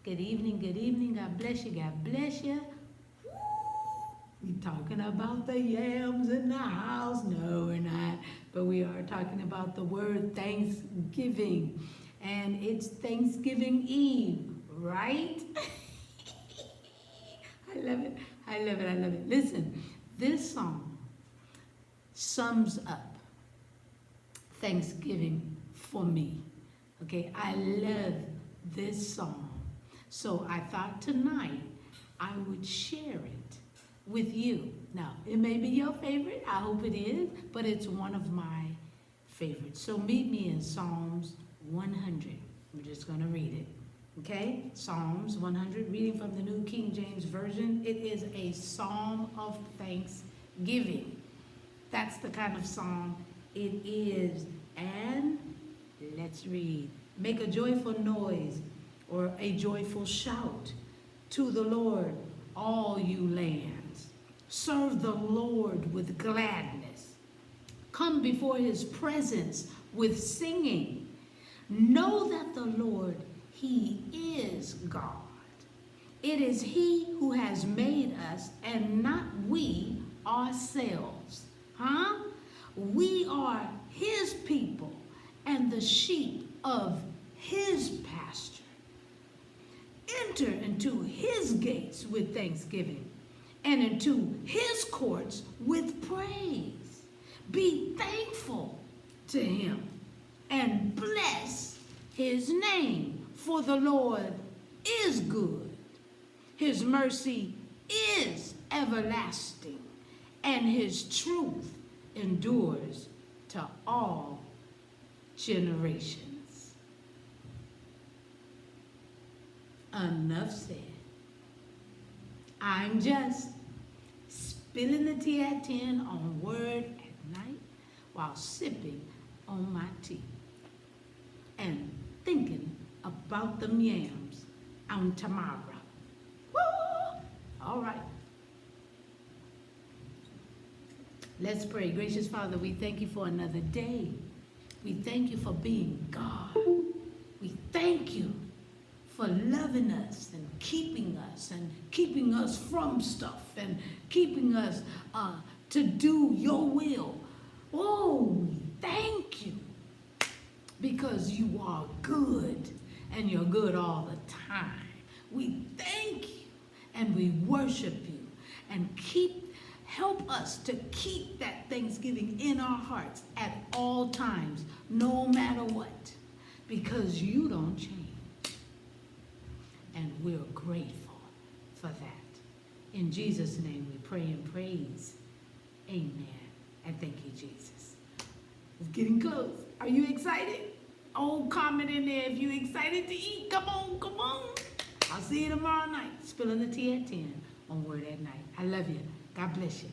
Good evening, good evening. God bless you, God bless you. We talking about the yams in the house. No, we're not. But we are talking about the word Thanksgiving. And it's Thanksgiving Eve, right? I love it. I love it. I love it. Listen, this song sums up Thanksgiving for me. Okay, I love this song. So I thought tonight I would share it with you. Now, it may be your favorite. I hope it is, but it's one of my favorites. So meet me in Psalms 100. I'm just going to read it. Okay? Psalms 100, reading from the New King James Version. It is a psalm of thanksgiving. That's the kind of song it is. And let's read. Make a joyful noise or a joyful shout to the Lord, all you lands. Serve the Lord with gladness. Come before his presence with singing. Know that the Lord, he is God. It is he who has made us and not we ourselves. We are his people and the sheep of his pasture. Enter into his gates with thanksgiving and into his courts with praise. Be thankful to him and bless his name, for the Lord is good. His mercy is everlasting, and his truth endures to all generations. Enough said. I'm just spilling the tea at 10 on Word at night while sipping on my tea and thinking about them yams on tomorrow. Woo! All right. Let's pray. Gracious Father, we thank you for another day. We thank you for being God. We thank you for loving us and keeping us from stuff and keeping us to do your will. Oh, we thank you because you are good and you're good all the time. We thank you and we worship you and help us to keep that Thanksgiving in our hearts at all times, no matter what, because you don't change. And we're grateful for that. In Jesus' name we pray and praise. Amen. And thank you, Jesus. It's getting close. Are you excited? Oh, comment in there if you're excited to eat. Come on, come on. I'll see you tomorrow night. Spilling the tea at 10 on Word at Night. I love you. God bless you.